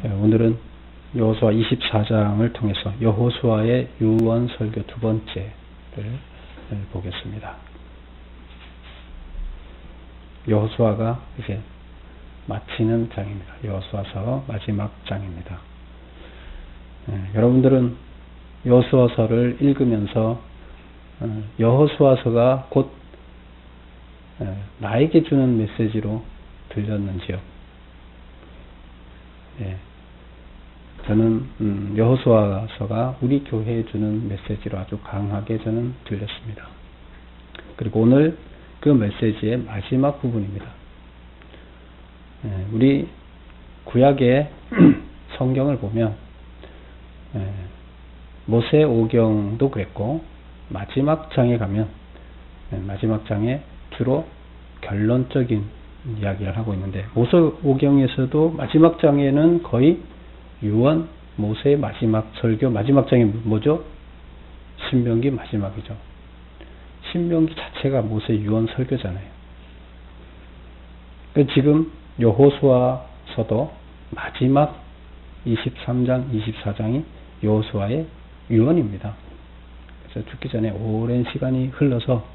오늘은 여호수아 24장을 통해서 여호수아의 유언 설교 두 번째를 보겠습니다. 여호수아가 이제 마치는 장입니다. 여호수아서 마지막 장입니다. 여러분들은 여호수아서를 읽으면서 여호수아서가 곧 나에게 주는 메시지로 들렸는지요? 저는 여호수아서가 우리 교회에 주는 메시지로 아주 강하게 저는 들렸습니다. 그리고 오늘 그 메시지의 마지막 부분입니다. 우리 구약의 성경을 보면 모세오경도 그랬고 마지막 장에 가면 마지막 장에 주로 결론적인 이야기를 하고 있는데 모세오경에서도 마지막 장에는 거의 유언, 모세의 마지막 설교, 마지막 장이 뭐죠? 신명기 마지막이죠. 신명기 자체가 모세 유언 설교잖아요. 지금 여호수아서도 마지막 23장, 24장이 여호수아의 유언입니다. 그래서 죽기 전에 오랜 시간이 흘러서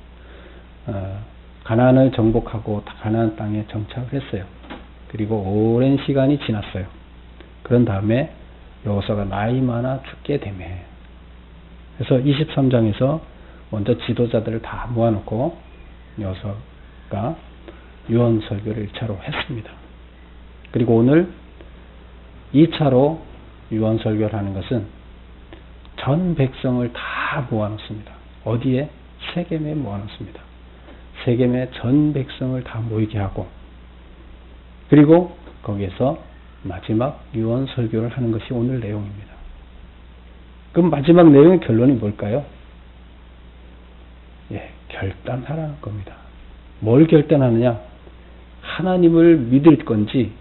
가나안을 정복하고 가나안 땅에 정착을 했어요. 그리고 오랜 시간이 지났어요. 그런 다음에 여호수아가 나이 많아 죽게 되매. 그래서 23장에서 먼저 지도자들을 다 모아놓고 여호수아가 유언 설교를 1차로 했습니다. 그리고 오늘 2차로 유언 설교를 하는 것은 전 백성을 다 모아놓습니다. 어디에? 세겜에 모아놓습니다. 세겜에 전 백성을 다 모이게 하고, 그리고 거기에서 마지막 유언 설교를 하는 것이 오늘 내용입니다. 그럼 마지막 내용의 결론이 뭘까요? 결단하라는 겁니다. 뭘 결단하느냐? 하나님을 믿을 건지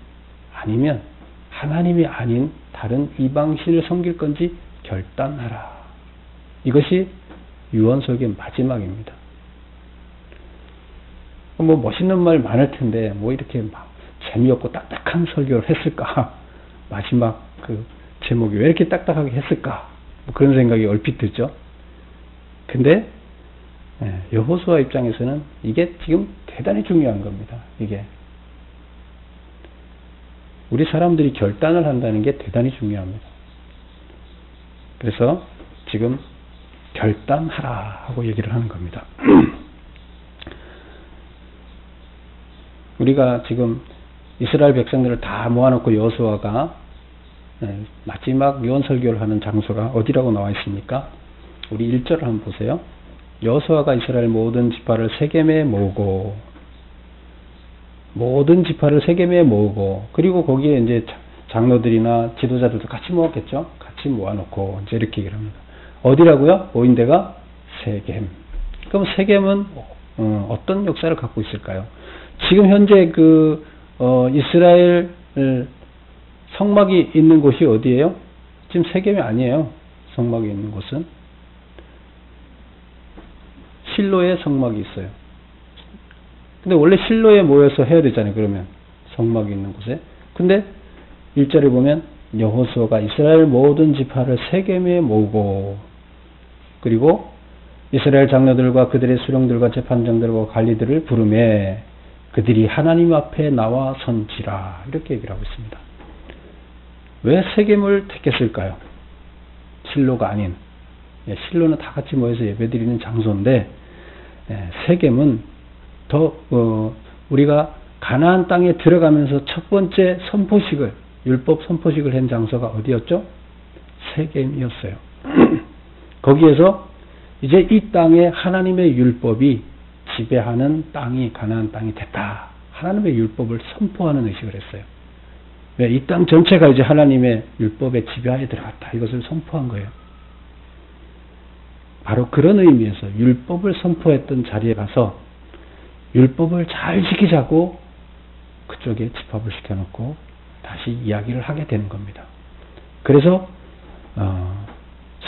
아니면 하나님이 아닌 다른 이방신을 섬길 건지 결단하라. 이것이 유언 설교의 마지막입니다. 뭐 멋있는 말 많을 텐데 뭐 이렇게 막 재미없고 딱딱한 설교를 했을까? 마지막 그 제목이 왜 이렇게 딱딱하게 했을까? 뭐 그런 생각이 얼핏 들죠. 근데 여호수아 입장에서는 이게 지금 대단히 중요한 겁니다. 이게 우리 사람들이 결단을 한다는 게 대단히 중요합니다. 그래서 지금 결단하라 하고 얘기를 하는 겁니다. 우리가 지금 이스라엘 백성들을 다 모아놓고 여호수아가 마지막 유언 설교를 하는 장소가 어디라고 나와 있습니까? 우리 1절을 한번 보세요. 여호수아가 이스라엘 모든 지파를 세겜에 모으고, 모든 지파를 세겜에 모으고, 그리고 거기에 이제 장로들이나 지도자들도 같이 모았겠죠? 같이 모아놓고 이제 이렇게 얘기를 합니다. 어디라고요? 모인 데가 세겜. 그럼 세겜은 어떤 역사를 갖고 있을까요? 지금 현재 이스라엘 성막이 있는 곳이 어디예요? 지금 세겜이 아니에요. 성막이 있는 곳은 실로에 성막이 있어요. 근데 원래 실로에 모여서 해야 되잖아요. 그러면 성막이 있는 곳에. 근데 1절에 보면 여호수아가 이스라엘 모든 지파를 세겜에 모으고, 그리고 이스라엘 장로들과 그들의 수령들과 재판장들과 관리들을 부르매 그들이 하나님 앞에 나와 선지라. 이렇게 얘기를 하고 있습니다. 왜 세겜을 택했을까요? 실로가 아닌. 실로는 다 같이 모여서 예배드리는 장소인데 세겜은 더 우리가 가나안 땅에 들어가면서 첫 번째 선포식을, 율법 선포식을 한 장소가 어디였죠? 세겜이었어요. 거기에서 이제 이 땅에 하나님의 율법이 지배하는 땅이 가나안 땅이 됐다. 하나님의 율법을 선포하는 의식을 했어요. 왜? 이 땅 전체가 이제 하나님의 율법의 지배하에 들어갔다. 이것을 선포한 거예요. 바로 그런 의미에서 율법을 선포했던 자리에 가서 율법을 잘 지키자고 그쪽에 집합을 시켜놓고 다시 이야기를 하게 되는 겁니다. 그래서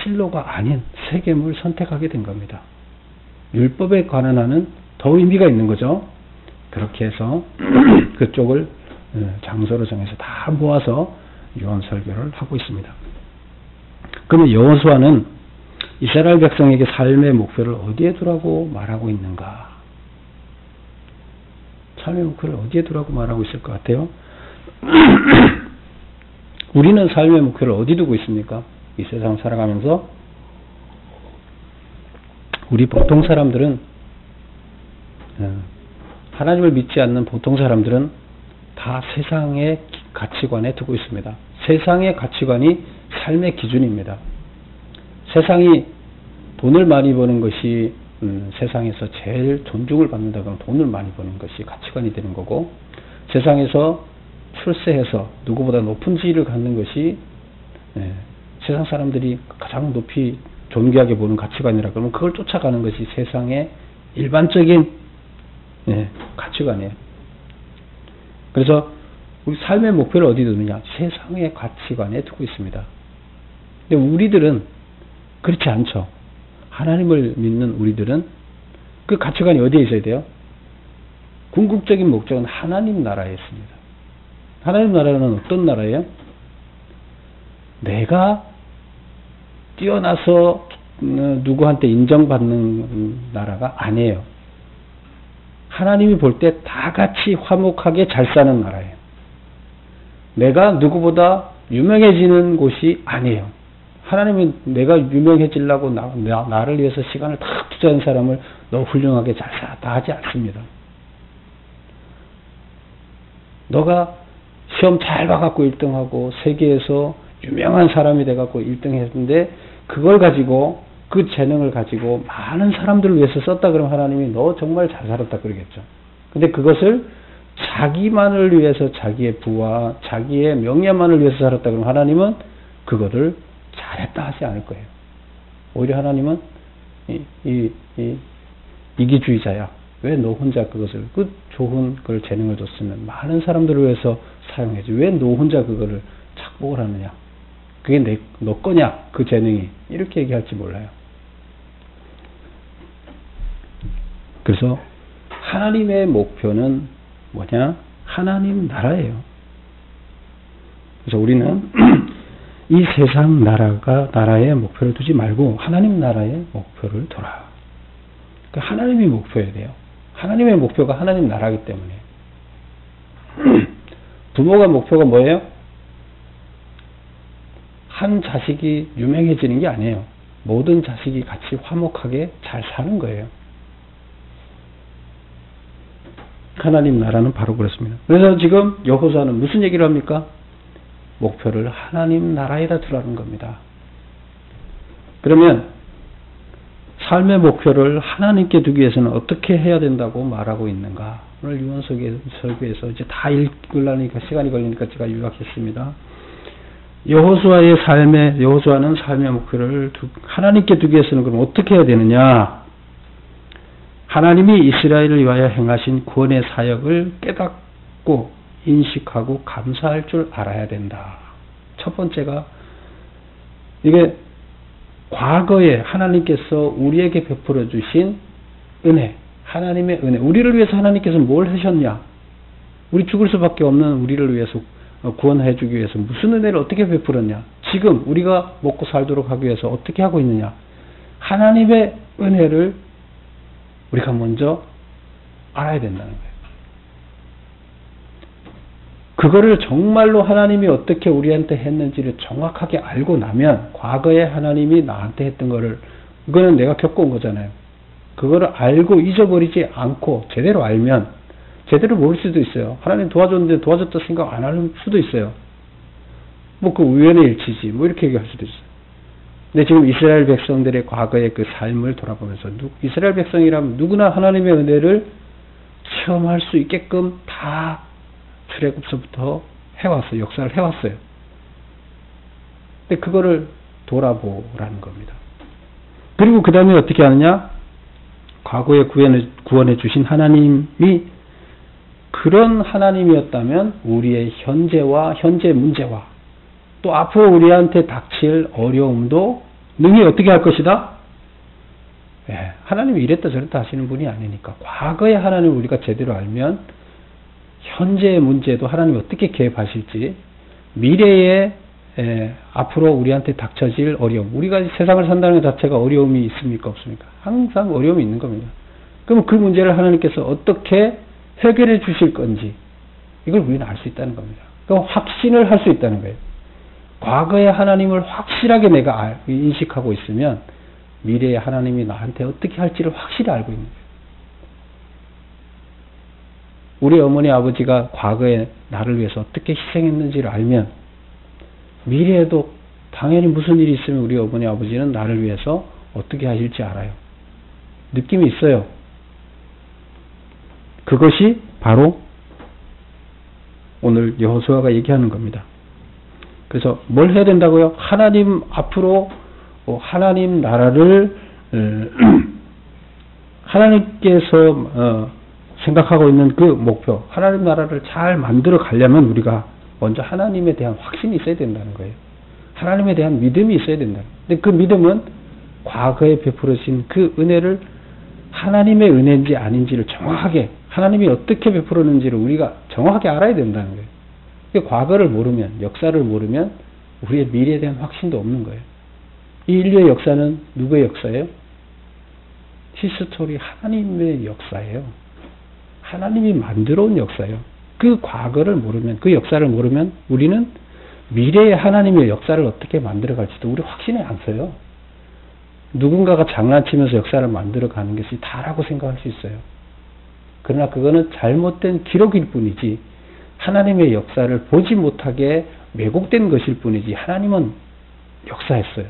실로가 아닌 세겜을 선택하게 된 겁니다. 율법에 관한 한은 더 의미가 있는 거죠. 그렇게 해서 그쪽을 장소로 정해서 다 모아서 유언 설교를 하고 있습니다. 그러면 여호수아는 이스라엘 백성에게 삶의 목표를 어디에 두라고 말하고 있는가? 삶의 목표를 어디에 두라고 말하고 있을 것 같아요? 우리는 삶의 목표를 어디 두고 있습니까? 이 세상 살아가면서 우리 보통 사람들은, 하나님을 믿지 않는 보통 사람들은 다 세상의 가치관에 두고 있습니다. 세상의 가치관이 삶의 기준입니다. 세상이 돈을 많이 버는 것이 세상에서 제일 존중을 받는다 그러면 돈을 많이 버는 것이 가치관이 되는 거고, 세상에서 출세해서 누구보다 높은 지위를 갖는 것이 세상 사람들이 가장 높이 존귀하게 보는 가치관이라 그러면 그걸 쫓아가는 것이 세상의 일반적인 가치관이에요. 그래서 우리 삶의 목표를 어디 두느냐? 세상의 가치관에 두고 있습니다. 근데 우리들은 그렇지 않죠. 하나님을 믿는 우리들은 그 가치관이 어디에 있어야 돼요? 궁극적인 목적은 하나님 나라에 있습니다. 하나님 나라는 어떤 나라예요? 내가 뛰어나서 누구한테 인정받는 나라가 아니에요. 하나님이 볼 때 다 같이 화목하게 잘 사는 나라예요. 내가 누구보다 유명해지는 곳이 아니에요. 하나님은 내가 유명해지려고 나를 위해서 시간을 다 투자한 사람을 너 훌륭하게 잘 살았다 하지 않습니다. 너가 시험 잘 봐갖고 1등하고 세계에서 유명한 사람이 돼갖고 1등 했는데 그걸 가지고 그 재능을 가지고 많은 사람들을 위해서 썼다 그러면 하나님이 너 정말 잘 살았다 그러겠죠. 근데 그것을 자기만을 위해서 자기의 부와 자기의 명예만을 위해서 살았다 그러면 하나님은 그거를 잘했다 하지 않을 거예요. 오히려 하나님은 이기주의자야. 왜 너 혼자 그것을 그 좋은 그 재능을 줬으면 많은 사람들을 위해서 사용해야지. 왜 너 혼자 그거를 착복을 하느냐. 그게 너 거냐 그 재능이. 이렇게 얘기할지 몰라요. 그래서 하나님의 목표는 뭐냐? 하나님 나라예요. 그래서 우리는 이 세상 나라에 목표를 두지 말고 하나님 나라에 목표를 둬라. 그러니까 하나님이 목표여야 돼요. 하나님의 목표가 하나님 나라이기 때문에. 부모가 목표가 뭐예요? 한 자식이 유명해지는 게 아니에요. 모든 자식이 같이 화목하게 잘 사는 거예요. 하나님 나라는 바로 그렇습니다. 그래서 지금 여호수아는 무슨 얘기를 합니까? 목표를 하나님 나라에다 두라는 겁니다. 그러면 삶의 목표를 하나님께 두기 위해서는 어떻게 해야 된다고 말하고 있는가? 오늘 유언 설교에서 이제 다 읽으려니까 시간이 걸리니까 제가 요약했습니다. 여호수아는 삶의 목표를 하나님께 두기 위해서는 그럼 어떻게 해야 되느냐? 하나님이 이스라엘을 위하여 행하신 구원의 사역을 깨닫고 인식하고 감사할 줄 알아야 된다. 첫 번째가 이게 과거에 하나님께서 우리에게 베풀어 주신 은혜, 하나님의 은혜. 우리를 위해서 하나님께서 뭘 하셨냐? 우리 죽을 수밖에 없는 우리를 위해서 구원해 주기 위해서 무슨 은혜를 어떻게 베풀었냐? 지금 우리가 먹고 살도록 하기 위해서 어떻게 하고 있느냐? 하나님의 은혜를 우리가 먼저 알아야 된다는 거예요. 그거를 정말로 하나님이 어떻게 우리한테 했는지를 정확하게 알고 나면 과거에 하나님이 나한테 했던 거를 이거는 내가 겪어온 거잖아요. 그거를 알고 잊어버리지 않고 제대로 알면 제대로 모를 수도 있어요. 하나님 도와줬는데 도와줬다 생각 안 할 수도 있어요. 뭐 그 우연의 일치지 뭐 이렇게 얘기할 수도 있어요. 근데 지금 이스라엘 백성들의 과거의 그 삶을 돌아보면서 이스라엘 백성이라면 누구나 하나님의 은혜를 체험할 수 있게끔 다 출애굽서부터 해왔어요. 역사를 해왔어요. 근데 그거를 돌아보라는 겁니다. 그리고 그 다음에 어떻게 하느냐? 과거에 구원해 주신 하나님이 그런 하나님이었다면 우리의 현재 문제와 또 앞으로 우리한테 닥칠 어려움도 능히 어떻게 할 것이다? 하나님이 이랬다 저랬다 하시는 분이 아니니까 과거의 하나님을 우리가 제대로 알면 현재의 문제도 하나님이 어떻게 개입하실지 미래에 앞으로 우리한테 닥쳐질 어려움. 우리가 세상을 산다는 것 자체가 어려움이 있습니까? 없습니까? 항상 어려움이 있는 겁니다. 그럼 그 문제를 하나님께서 어떻게 해결해 주실 건지 이걸 우리는 알 수 있다는 겁니다. 그럼 확신을 할 수 있다는 거예요. 과거의 하나님을 확실하게 내가 인식하고 있으면 미래의 하나님이 나한테 어떻게 할지를 확실히 알고 있는 거예요. 우리 어머니 아버지가 과거에 나를 위해서 어떻게 희생했는지를 알면 미래에도 당연히 무슨 일이 있으면 우리 어머니 아버지는 나를 위해서 어떻게 하실지 알아요. 느낌이 있어요. 그것이 바로 오늘 여호수아가 얘기하는 겁니다. 그래서 뭘 해야 된다고요? 하나님 앞으로 하나님 나라를 하나님께서 생각하고 있는 그 목표, 하나님 나라를 잘 만들어 가려면 우리가 먼저 하나님에 대한 확신이 있어야 된다는 거예요. 하나님에 대한 믿음이 있어야 된다. 근데 그 믿음은 과거에 베풀어진 그 은혜를 하나님의 은혜인지 아닌지를 정확하게, 하나님이 어떻게 베풀었는지를 우리가 정확하게 알아야 된다는 거예요. 과거를 모르면, 역사를 모르면 우리의 미래에 대한 확신도 없는 거예요. 이 인류의 역사는 누구의 역사예요? 히스토리, 하나님의 역사예요. 하나님이 만들어 온 역사예요. 그 과거를 모르면, 그 역사를 모르면 우리는 미래의 하나님의 역사를 어떻게 만들어 갈지도 우리 확신이 안 서요. 누군가가 장난치면서 역사를 만들어 가는 것이 다라고 생각할 수 있어요. 그러나 그거는 잘못된 기록일 뿐이지 하나님의 역사를 보지 못하게 왜곡된 것일 뿐이지 하나님은 역사했어요.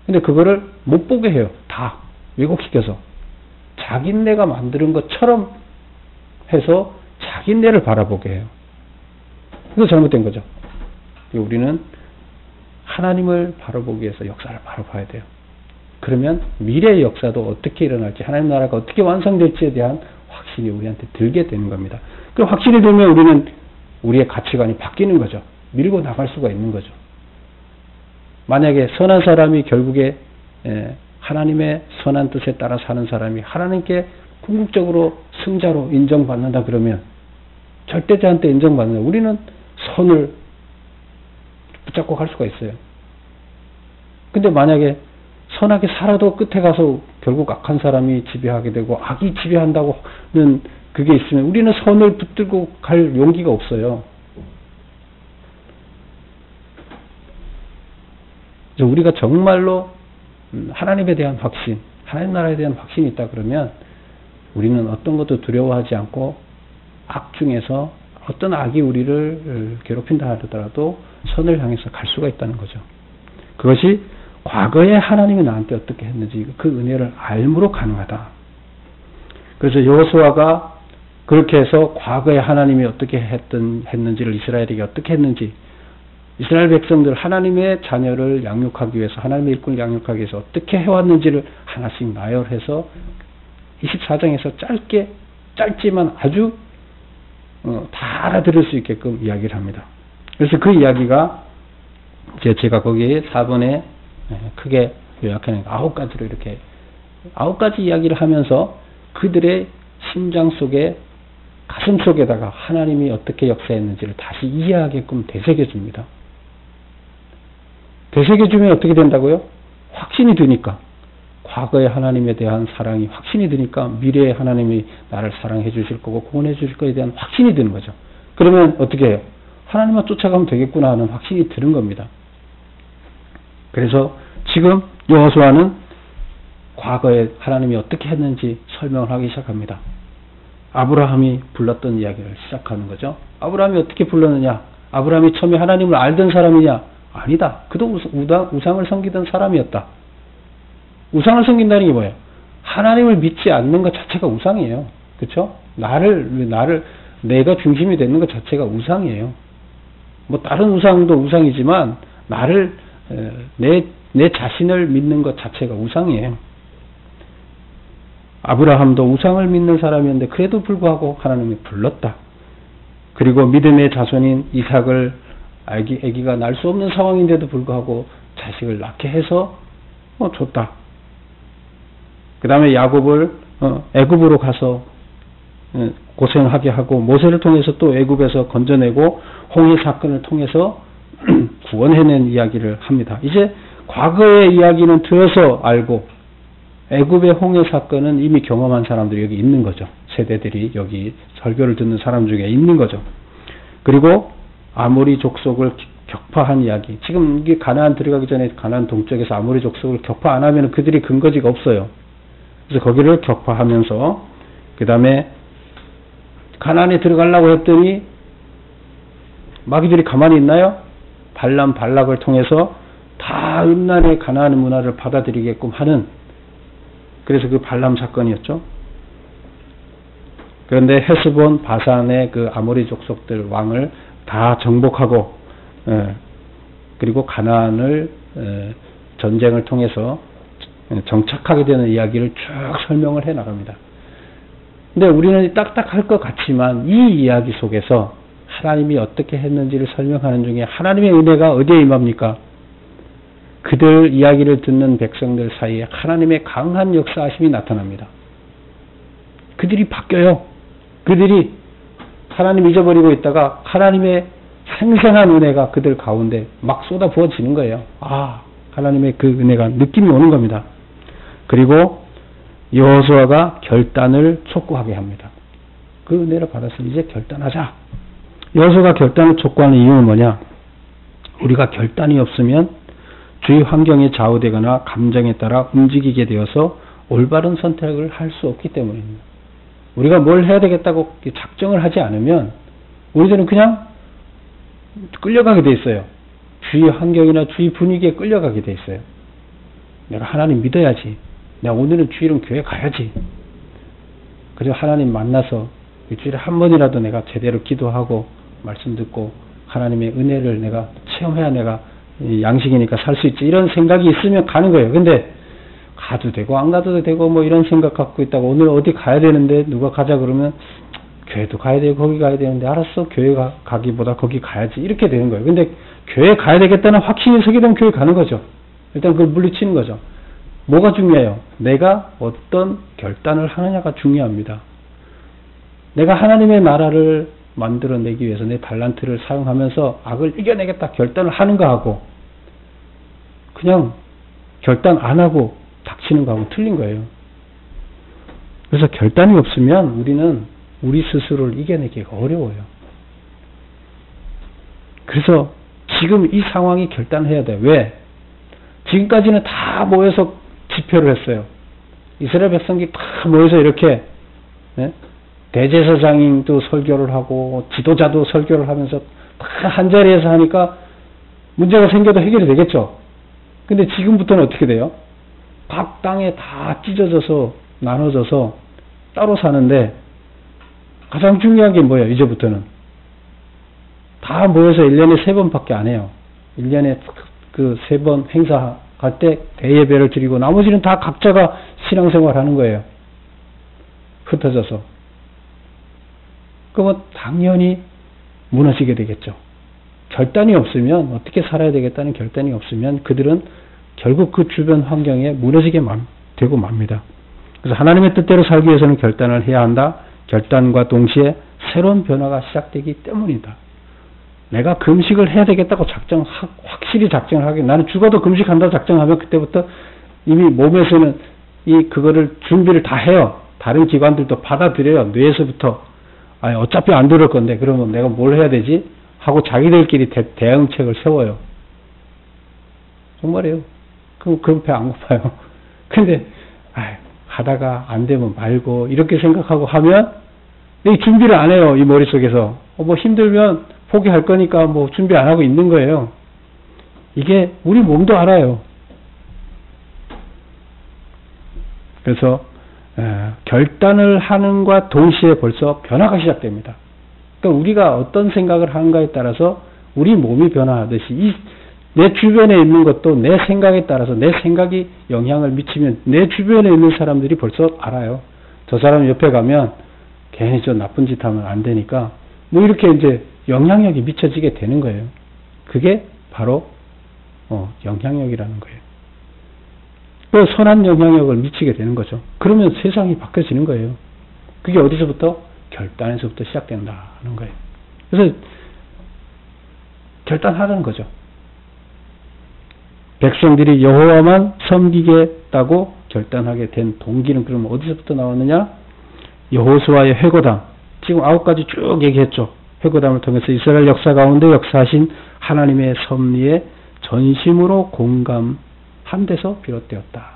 근데 그거를 못 보게 해요. 다 왜곡시켜서 자기네가 만드는 것처럼 해서 자기네를 바라보게 해요. 이거 잘못된 거죠. 우리는 하나님을 바라보기 위해서 역사를 바라봐야 돼요. 그러면 미래의 역사도 어떻게 일어날지, 하나님 나라가 어떻게 완성될지에 대한 확신이 우리한테 들게 되는 겁니다. 그 확신이 들면 우리는 우리의 가치관이 바뀌는 거죠. 밀고 나갈 수가 있는 거죠. 만약에 선한 사람이 결국에 하나님의 선한 뜻에 따라 사는 사람이 하나님께 궁극적으로 승자로 인정받는다 그러면, 절대자한테 인정받는다, 우리는 선을 붙잡고 갈 수가 있어요. 근데 만약에 선하게 살아도 끝에 가서 결국 악한 사람이 지배하게 되고 악이 지배한다고는 그게 있으면 우리는 선을 붙들고 갈 용기가 없어요. 그래서 우리가 정말로 하나님에 대한 확신, 하나님 나라에 대한 확신이 있다 그러면 우리는 어떤 것도 두려워하지 않고 악 중에서 어떤 악이 우리를 괴롭힌다 하더라도 선을 향해서 갈 수가 있다는 거죠. 그것이 과거에 하나님이 나한테 어떻게 했는지 그 은혜를 알므로 가능하다. 그래서 여호수아가 그렇게 해서 과거에 하나님이 어떻게 했는지를, 이스라엘에게 어떻게 했는지, 이스라엘 백성들 하나님의 자녀를 양육하기 위해서, 하나님의 일꾼을 양육하기 위해서 어떻게 해왔는지를 하나씩 나열해서 24장에서 짧지만 아주 다 알아들을 수 있게끔 이야기를 합니다. 그래서 그 이야기가 제가 거기에 4번에 크게 요약하는 9가지로 이렇게 9가지 이야기를 하면서 그들의 심장 속에, 가슴 속에다가 하나님이 어떻게 역사했는지를 다시 이해하게끔 되새겨줍니다. 되새겨주면 어떻게 된다고요? 확신이 드니까. 과거의 하나님에 대한 사랑이 확신이 드니까 미래의 하나님이 나를 사랑해 주실 거고 구원해 주실 거에 대한 확신이 드는 거죠. 그러면 어떻게 해요? 하나님만 쫓아가면 되겠구나 하는 확신이 드는 겁니다. 그래서 지금 여호수아는 과거에 하나님이 어떻게 했는지 설명을 하기 시작합니다. 아브라함이 불렀던 이야기를 시작하는 거죠. 아브라함이 어떻게 불렀느냐? 아브라함이 처음에 하나님을 알던 사람이냐? 아니다. 그도 우상을 섬기던 사람이었다. 우상을 섬긴다는 게 뭐예요? 하나님을 믿지 않는 것 자체가 우상이에요. 그렇죠? 내가 중심이 되는 것 자체가 우상이에요. 뭐 다른 우상도 우상이지만 내 자신을 믿는 것 자체가 우상이에요. 아브라함도 우상을 믿는 사람이었는데 그래도 불구하고 하나님이 불렀다. 그리고 믿음의 자손인 이삭을 아기가 날 수 없는 상황인데도 불구하고 자식을 낳게 해서 줬다. 그 다음에 야곱을 애굽으로 가서 고생하게 하고 모세를 통해서 또 애굽에서 건져내고 홍해 사건을 통해서 구원해낸 이야기를 합니다. 이제 과거의 이야기는 들어서 알고 애굽의 홍해 사건은 이미 경험한 사람들이 여기 있는 거죠. 세대들이 여기 설교를 듣는 사람 중에 있는 거죠. 그리고 아모리 족속을 격파한 이야기. 지금 이게 가나안 들어가기 전에 가나안 동쪽에서 아모리 족속을 격파 안 하면 그들이 근거지가 없어요. 그래서 거기를 격파하면서 그 다음에 가나안에 들어가려고 했더니 마귀들이 가만히 있나요? 발람 발락을 통해서 다 음란의 가나안 문화를 받아들이게끔 하는, 그래서 그 발람 사건이었죠. 그런데 헤스본 바산의 그 아모리 족속들 왕을 다 정복하고 그리고 가나안을 전쟁을 통해서 정착하게 되는 이야기를 쭉 설명을 해 나갑니다. 근데 우리는 딱딱할 것 같지만 이 이야기 속에서 하나님이 어떻게 했는지를 설명하는 중에 하나님의 은혜가 어디에 임합니까? 그들 이야기를 듣는 백성들 사이에 하나님의 강한 역사하심이 나타납니다. 그들이 바뀌어요. 그들이 하나님 잊어버리고 있다가 하나님의 생생한 은혜가 그들 가운데 막 쏟아 부어지는 거예요. 아, 하나님의 그 은혜가 느낌이 오는 겁니다. 그리고 여호수아가 결단을 촉구하게 합니다. 그 은혜를 받아서 이제 결단하자. 여호수아가 결단을 촉구하는 이유는 뭐냐? 우리가 결단이 없으면 주위 환경에 좌우되거나 감정에 따라 움직이게 되어서 올바른 선택을 할 수 없기 때문입니다. 우리가 뭘 해야 되겠다고 작정을 하지 않으면 우리들은 그냥 끌려가게 돼 있어요. 주위 환경이나 주위 분위기에 끌려가게 돼 있어요. 내가 하나님 믿어야지. 내가 오늘은 주일은 교회 가야지. 그리고 하나님 만나서 일주일에 한 번이라도 내가 제대로 기도하고 말씀 듣고 하나님의 은혜를 내가 체험해야 내가 양식이니까 살 수 있지. 이런 생각이 있으면 가는 거예요. 근데 가도 되고 안 가도 되고 뭐 이런 생각 갖고 있다가 오늘 어디 가야 되는데 누가 가자 그러면 교회도 가야 되고 거기 가야 되는데 알았어. 교회 가기보다 거기 가야지. 이렇게 되는 거예요. 근데 교회 가야 되겠다는 확신이 서게 되면 교회 가는 거죠. 일단 그걸 물리치는 거죠. 뭐가 중요해요? 내가 어떤 결단을 하느냐가 중요합니다. 내가 하나님의 나라를 만들어내기 위해서 내 달란트를 사용하면서 악을 이겨내겠다 결단을 하는 거하고 그냥 결단 안 하고 닥치는 거하고 틀린 거예요. 그래서 결단이 없으면 우리는 우리 스스로를 이겨내기가 어려워요. 그래서 지금 이 상황이 결단해야 돼요. 왜? 지금까지는 다 모여서 집회를 했어요. 이스라엘 백성이 다 모여서 이렇게 대제사장도 설교를 하고 지도자도 설교를 하면서 다 한자리에서 하니까 문제가 생겨도 해결이 되겠죠. 근데 지금부터는 어떻게 돼요? 각 땅에 다 찢어져서 나눠져서 따로 사는데 가장 중요한 게 뭐예요? 이제부터는 다 모여서 1년에 3번밖에 안 해요. 1년에 그 3번 행사 갈 때 대예배를 드리고 나머지는 다 각자가 신앙생활 하는 거예요. 흩어져서. 그러면 당연히 무너지게 되겠죠. 결단이 없으면 어떻게 살아야 되겠다는 결단이 없으면 그들은 결국 그 주변 환경에 무너지게 되고 맙니다. 그래서 하나님의 뜻대로 살기 위해서는 결단을 해야 한다. 결단과 동시에 새로운 변화가 시작되기 때문이다. 내가 금식을 해야 되겠다고 확실히 작정을 하게, 나는 죽어도 금식한다고 작정하면 그때부터 이미 몸에서는 그거를 준비를 다 해요. 다른 기관들도 받아들여요. 뇌에서부터. 아니, 어차피 안 들을 건데, 그러면 내가 뭘 해야 되지? 하고 자기들끼리 대응책을 세워요. 정말이에요. 그럼 배 안 고파요. 근데, 하다가 안 되면 말고, 이렇게 생각하고 하면, 이 준비를 안 해요. 이 머릿속에서. 뭐 힘들면 포기할 거니까 뭐 준비 안 하고 있는 거예요. 이게 우리 몸도 알아요. 그래서 결단을 하는과 동시에 벌써 변화가 시작됩니다. 그러니까 우리가 어떤 생각을 하는가에 따라서 우리 몸이 변화하듯이 내 주변에 있는 것도 내 생각에 따라서 내 생각이 영향을 미치면 내 주변에 있는 사람들이 벌써 알아요. 저 사람 옆에 가면 괜히 저 나쁜 짓 하면 안 되니까 뭐 이렇게 이제 영향력이 미쳐지게 되는 거예요. 그게 바로 영향력이라는 거예요. 또 선한 영향력을 미치게 되는 거죠. 그러면 세상이 바뀌어지는 거예요. 그게 어디서부터? 결단에서부터 시작된다는 거예요. 그래서 결단하라는 거죠. 백성들이 여호와만 섬기겠다고 결단하게 된 동기는 그럼 어디서부터 나왔느냐? 여호수아의 회고담. 지금 9가지 쭉 얘기했죠. 회고담을 통해서 이스라엘 역사 가운데 역사하신 하나님의 섭리에 전심으로 공감한 데서 비롯되었다.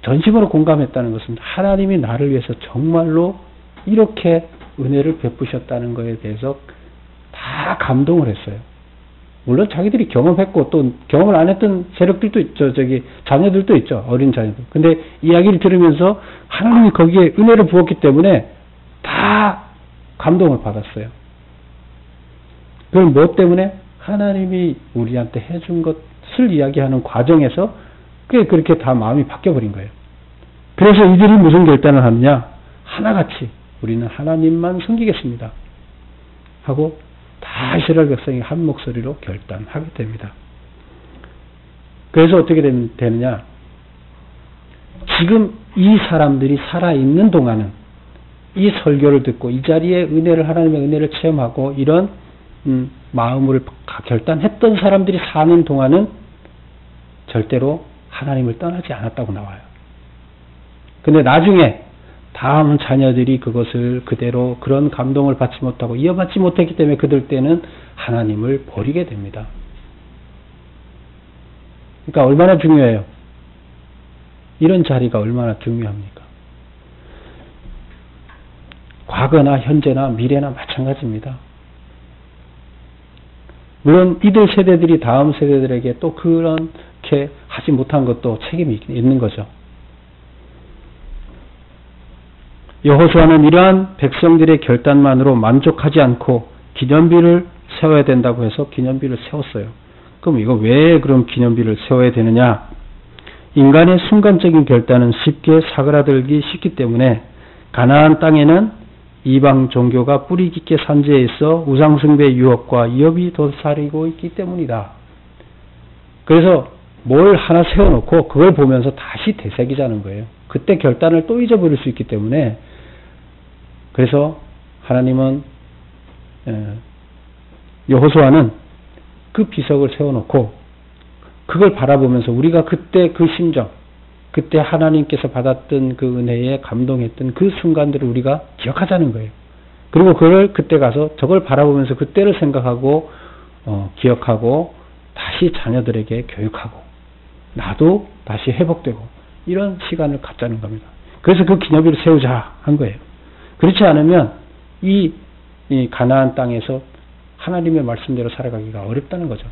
전심으로 공감했다는 것은 하나님이 나를 위해서 정말로 이렇게 은혜를 베푸셨다는 것에 대해서 다 감동을 했어요. 물론 자기들이 경험했고 또 경험을 안 했던 세력들도 있죠. 자녀들도 있죠. 어린 자녀들. 근데 이야기를 들으면서 하나님이 거기에 은혜를 부었기 때문에 다 감동을 받았어요. 그걸 뭐 때문에? 하나님이 우리한테 해준 것을 이야기하는 과정에서 그렇게 다 마음이 바뀌어버린 거예요. 그래서 이들이 무슨 결단을 하느냐? 하나같이 우리는 하나님만 섬기겠습니다 하고 다 이스라엘 백성이 한 목소리로 결단하게 됩니다. 그래서 어떻게 되느냐? 지금 이 사람들이 살아있는 동안은 이 설교를 듣고 이 자리에 하나님의 은혜를 체험하고 이런 마음을 결단했던 사람들이 사는 동안은 절대로 하나님을 떠나지 않았다고 나와요. 근데 나중에 다음 자녀들이 그것을 그대로 그런 감동을 받지 못하고 이어받지 못했기 때문에 그들 때는 하나님을 버리게 됩니다. 그러니까 얼마나 중요해요? 이런 자리가 얼마나 중요합니까? 과거나 현재나 미래나 마찬가지입니다. 물론 이들 세대들이 다음 세대들에게 또 그렇게 하지 못한 것도 책임이 있는 거죠. 여호수아는 이러한 백성들의 결단만으로 만족하지 않고 기념비를 세워야 된다고 해서 기념비를 세웠어요. 그럼 이거 왜 그럼 기념비를 세워야 되느냐? 인간의 순간적인 결단은 쉽게 사그라들기 쉽기 때문에 가나안 땅에는 이방 종교가 뿌리 깊게 산재해 있어 우상숭배 유혹과 위협이 도사리고 있기 때문이다. 그래서 뭘 하나 세워놓고 그걸 보면서 다시 되새기자는 거예요. 그때 결단을 또 잊어버릴 수 있기 때문에 그래서 하나님은 여호수아는 그 비석을 세워놓고 그걸 바라보면서 우리가 그때 그 심정, 그때 하나님께서 받았던 그 은혜에 감동했던 그 순간들을 우리가 기억하자는 거예요. 그리고 그걸 그때 가서 저걸 바라보면서 그때를 생각하고 기억하고 다시 자녀들에게 교육하고 나도 다시 회복되고 이런 시간을 갖자는 겁니다. 그래서 그 기념비를 세우자 한 거예요. 그렇지 않으면 이 가나안 땅에서 하나님의 말씀대로 살아가기가 어렵다는 거죠.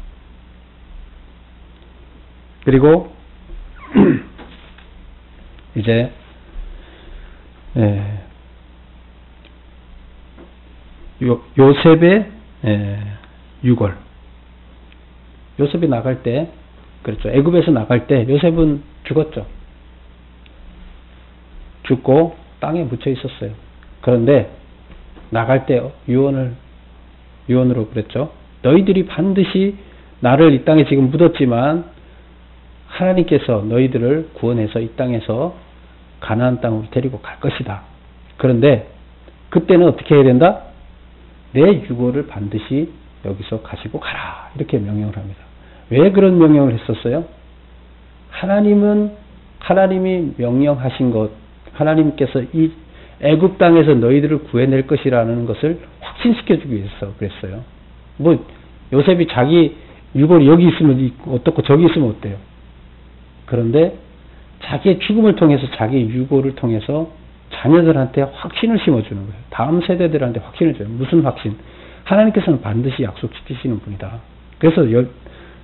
그리고 이제 요셉의 유골. 요셉이 나갈 때 그렇죠. 애굽에서 나갈 때 요셉은 죽었죠. 죽고 땅에 묻혀 있었어요. 그런데 나갈 때 유언으로 그랬죠. 너희들이 반드시 나를 이 땅에 지금 묻었지만 하나님께서 너희들을 구원해서 이 땅에서 가나안 땅으로 데리고 갈 것이다. 그런데 그때는 어떻게 해야 된다? 내 유골을 반드시 여기서 가지고 가라. 이렇게 명령을 합니다. 왜 그런 명령을 했었어요? 하나님이 명령하신 것, 하나님께서 이 애굽 땅에서 너희들을 구해낼 것이라는 것을 확신시켜주기 위해서 그랬어요. 뭐 요셉이 자기 유골이 여기 있으면 어떻고 저기 있으면 어때요? 그런데 자기의 죽음을 통해서 자기 유골을 통해서 자녀들한테 확신을 심어주는 거예요. 다음 세대들한테 확신을 줘요. 무슨 확신? 하나님께서는 반드시 약속 지키시는 분이다. 그래서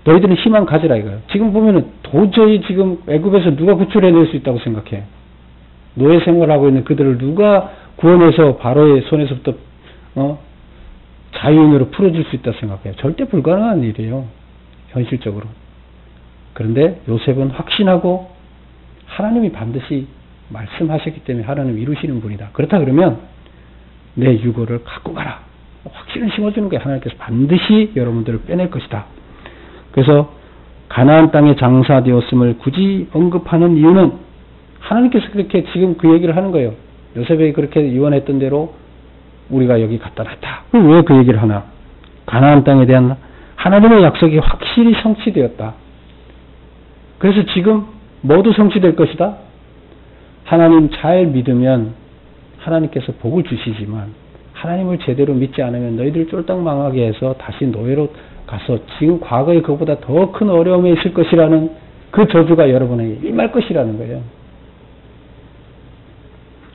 너희들은 희망 가지라 이거예요. 지금 보면은 도저히 지금 애굽에서 누가 구출해낼 수 있다고 생각해? 노예 생활하고 있는 그들을 누가 구원해서 바로의 손에서부터 자유인으로 풀어줄 수 있다고 생각해요? 절대 불가능한 일이에요. 현실적으로. 그런데 요셉은 확신하고 하나님이 반드시 말씀하셨기 때문에 하나님 이루시는 분이다. 그렇다 그러면 내 유골을 갖고 가라. 확신을 심어주는 거예요. 하나님께서 반드시 여러분들을 빼낼 것이다. 그래서 가나안 땅에 장사되었음을 굳이 언급하는 이유는 하나님께서 그렇게 지금 그 얘기를 하는 거예요. 요셉이 그렇게 유언했던 대로 우리가 여기 갖다 놨다. 왜 그 얘기를 하나? 가나안 땅에 대한 하나님의 약속이 확실히 성취되었다. 그래서 지금 모두 성취될 것이다. 하나님 잘 믿으면 하나님께서 복을 주시지만 하나님을 제대로 믿지 않으면 너희들 쫄딱 망하게 해서 다시 노예로 가서 지금 과거에 그보다 더 큰 어려움에 있을 것이라는 그 저주가 여러분에게 임할 것이라는 거예요.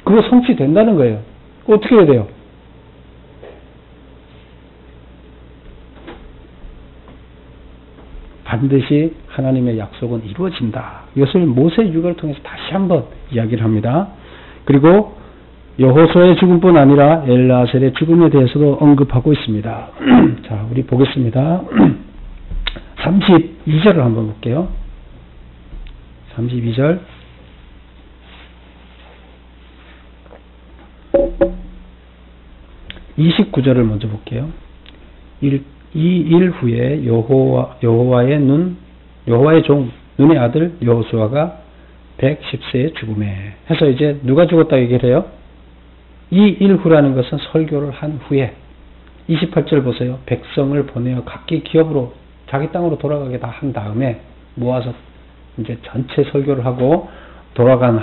그거 성취된다는 거예요. 어떻게 해야 돼요? 반드시 하나님의 약속은 이루어진다. 이것을 모세 율법을 통해서 다시 한번 이야기를 합니다. 그리고 여호수아의 죽음뿐 아니라 엘르아셀의 죽음에 대해서도 언급하고 있습니다. 자, 우리 보겠습니다. 32절을 한번 볼게요. 32절. (29절을) 먼저 볼게요. 이 일 후에 여호와의 종 눈의 아들 여호수아가 110세에 죽음에 해서 이제 누가 죽었다 얘기를 해요? 이 일 후라는 것은 설교를 한 후에 28절 보세요. 백성을 보내어 각기 기업으로 자기 땅으로 돌아가게 다 한 다음에 모아서 이제 전체 설교를 하고 돌아간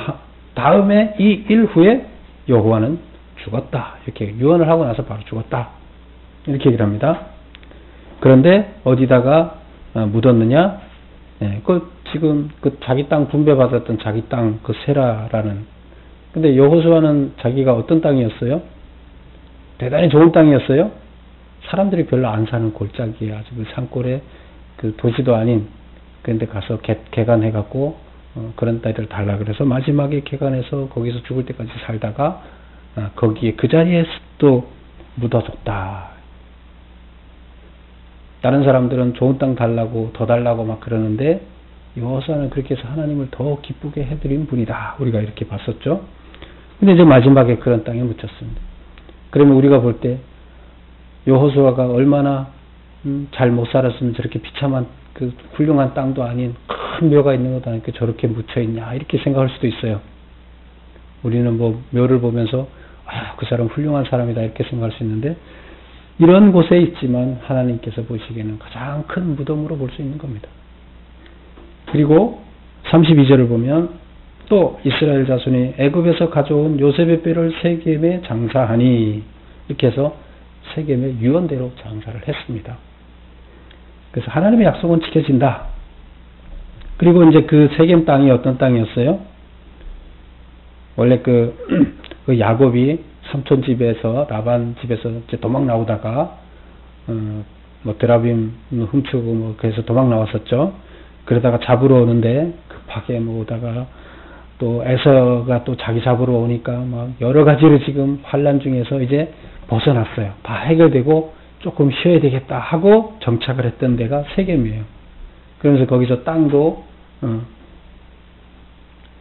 다음에 이 일 후에 여호와는 죽었다. 이렇게 유언을 하고 나서 바로 죽었다. 이렇게 얘기를 합니다. 그런데 어디다가 묻었느냐? 네, 지금 자기 땅 분배받았던 자기 땅 세라라는. 근데 여호수아는 자기가 어떤 땅이었어요? 대단히 좋은 땅이었어요. 사람들이 별로 안 사는 골짜기에 아주 그 산골에 도시도 아닌 그런데 가서 개간해갖고 그런 딸을 달라 그래서 마지막에 개간해서 거기서 죽을 때까지 살다가 거기에 그 자리에 또 묻어줬다. 다른 사람들은 좋은 땅 달라고 더 달라고 막 그러는데 여호수아는 그렇게 해서 하나님을 더 기쁘게 해드린 분이다. 우리가 이렇게 봤었죠. 근데 이제 마지막에 그런 땅에 묻혔습니다. 그러면 우리가 볼 때 여호수아가 얼마나 잘 못 살았으면 저렇게 비참한 훌륭한 땅도 아닌 큰 묘가 있는 것도 아니고 저렇게 묻혀있냐 이렇게 생각할 수도 있어요. 우리는 뭐 묘를 보면서 그 사람 훌륭한 사람이다 이렇게 생각할 수 있는데 이런 곳에 있지만 하나님께서 보시기에는 가장 큰 무덤으로 볼 수 있는 겁니다. 그리고 32절을 보면 또 이스라엘 자손이 애굽에서 가져온 요셉의 뼈를 세겜에 장사하니 이렇게 해서 세겜의 유언대로 장사를 했습니다. 그래서 하나님의 약속은 지켜진다. 그리고 이제 그 세겜 땅이 어떤 땅이었어요? 원래 그 야곱이 삼촌 집에서 라반 집에서 이제 도망 나오다가 뭐 드라빔 훔치고 뭐 그래서 도망 나왔었죠. 그러다가 잡으러 오는데 급하게 뭐 오다가 또 에서가 또 자기 잡으러 오니까 막 여러 가지로 지금 환란 중에서 이제 벗어났어요. 다 해결되고 조금 쉬어야 되겠다 하고 정착을 했던 데가 세겜이에요. 그러면서 거기서 땅도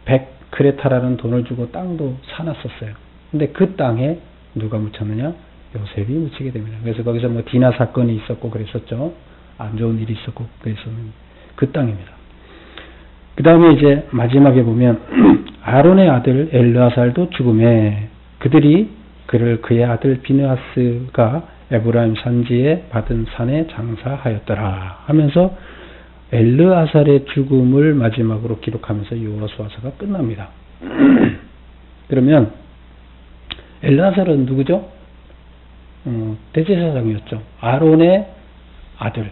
100크레타라는 돈을 주고 땅도 사놨었어요. 근데 그 땅에 누가 묻혔느냐? 요셉이 묻히게 됩니다. 그래서 거기서 뭐 디나 사건이 있었고 그랬었죠. 안 좋은 일이 있었고 그랬었는 그 땅입니다. 그 다음에 이제 마지막에 보면 아론의 아들 엘르아살도 죽음에 그들이 그의 아들 비느하스가 에브라임 산지에 받은 산에 장사하였더라 하면서 엘르아살의 죽음을 마지막으로 기록하면서 여호수아서가 끝납니다. 그러면 엘르아살은 누구죠? 대제사장이었죠. 아론의 아들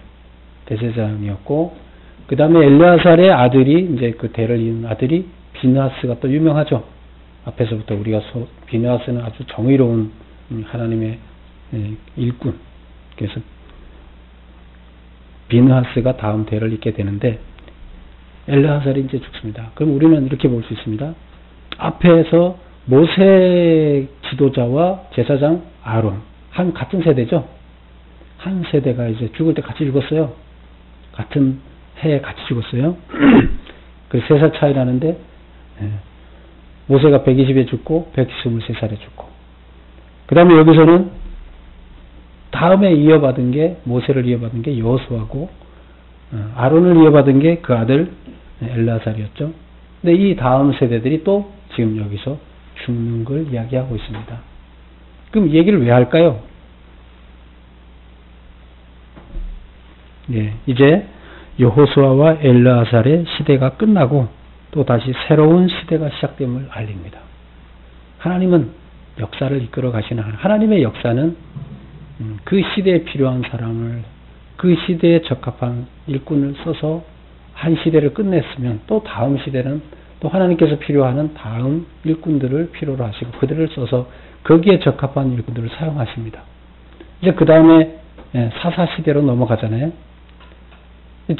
대제사장이었고 그 다음에 엘르아살의 아들이 이제 그 대를 이은 아들이 비느하스가 또 유명하죠. 앞에서부터 우리가 비느하스는 아주 정의로운 하나님의 일꾼. 그래서 비느하스가 다음 대를 잇게 되는데 엘르아살이 이제 죽습니다. 그럼 우리는 이렇게 볼 수 있습니다. 앞에서 모세 지도자와 제사장 아론 같은 세대죠. 한 세대가 이제 죽을 때 같이 죽었어요. 같은 해에 같이 죽었어요. 그 3살 차이 나는데 모세가 120에 죽고 123살에 죽고 그 다음에 여기서는 다음에 이어받은 게 모세를 이어받은 게 여호수아고 아론을 이어받은 게 그 아들 엘르아살이었죠. 근데 이 다음 세대들이 또 지금 여기서 죽는 걸 이야기하고 있습니다. 그럼 이 얘기를 왜 할까요? 예, 이제 여호수아와 엘르아살의 시대가 끝나고 또 다시 새로운 시대가 시작됨을 알립니다. 하나님은 역사를 이끌어 가시는 하나님의 역사는 그 시대에 필요한 사람을 그 시대에 적합한 일꾼을 써서 한 시대를 끝냈으면 또 다음 시대는 또 하나님께서 필요하는 다음 일꾼들을 필요로 하시고 그들을 써서 거기에 적합한 일꾼들을 사용하십니다. 이제 그 다음에 사사 시대로 넘어가잖아요.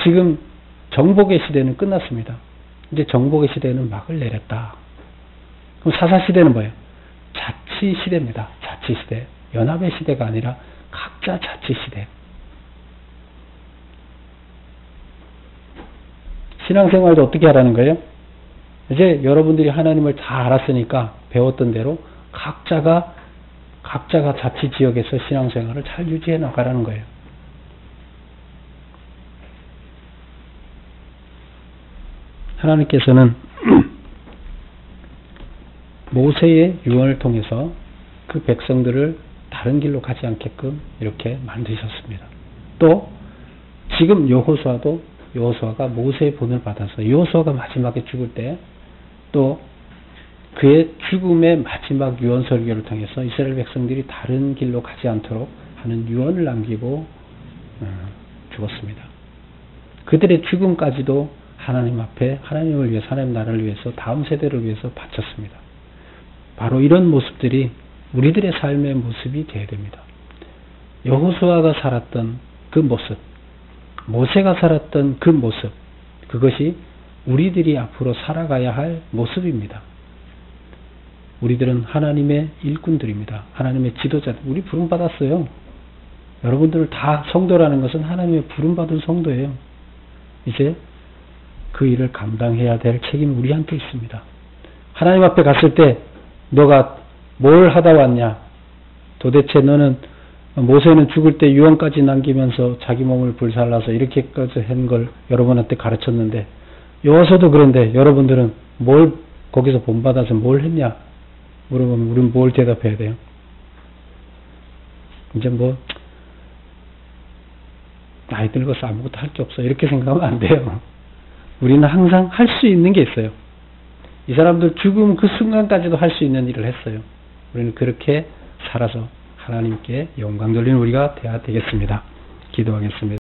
지금 정복의 시대는 끝났습니다. 이제 정복의 시대는 막을 내렸다. 그럼 사사 시대는 뭐예요? 자치 시대입니다. 자치 시대. 연합의 시대가 아니라 각자 자치 시대. 신앙생활도 어떻게 하라는 거예요? 이제 여러분들이 하나님을 다 알았으니까 배웠던 대로 각자가 자치 지역에서 신앙생활을 잘 유지해 나가라는 거예요. 하나님께서는 모세의 유언을 통해서 그 백성들을 다른 길로 가지 않게끔 이렇게 만드셨습니다. 또 지금 여호수아가 모세의 본을 받아서 여호수아가 마지막에 죽을 때 또 그의 죽음의 마지막 유언 설교를 통해서 이스라엘 백성들이 다른 길로 가지 않도록 하는 유언을 남기고 죽었습니다. 그들의 죽음까지도 하나님 앞에 하나님을 위해서 하나님 나라를 위해서 다음 세대를 위해서 바쳤습니다. 바로 이런 모습들이 우리들의 삶의 모습이 되어야 됩니다. 여호수아가 살았던 그 모습, 모세가 살았던 그 모습, 그것이 우리들이 앞으로 살아가야 할 모습입니다. 우리들은 하나님의 일꾼들입니다. 하나님의 지도자들. 우리 부름받았어요. 여러분들을 다 성도라는 것은 하나님의 부름받은 성도예요. 이제 그 일을 감당해야 될 책임이 우리한테 있습니다. 하나님 앞에 갔을 때 너가 뭘 하다 왔냐? 도대체 너는 모세는 죽을 때 유언까지 남기면서 자기 몸을 불살라서 이렇게까지 한 걸 여러분한테 가르쳤는데 여호수아도 그런데 여러분들은 뭘 거기서 본받아서 뭘 했냐? 물어보면 우리는 뭘 대답해야 돼요? 이제 나이 들어서 아무것도 할 게 없어 이렇게 생각하면 안 돼요. 우리는 항상 할 수 있는 게 있어요. 이 사람들 죽음 그 순간까지도 할 수 있는 일을 했어요. 우리는 그렇게 살아서 하나님께 영광 돌리는 우리가 되어야 되겠습니다. 기도하겠습니다.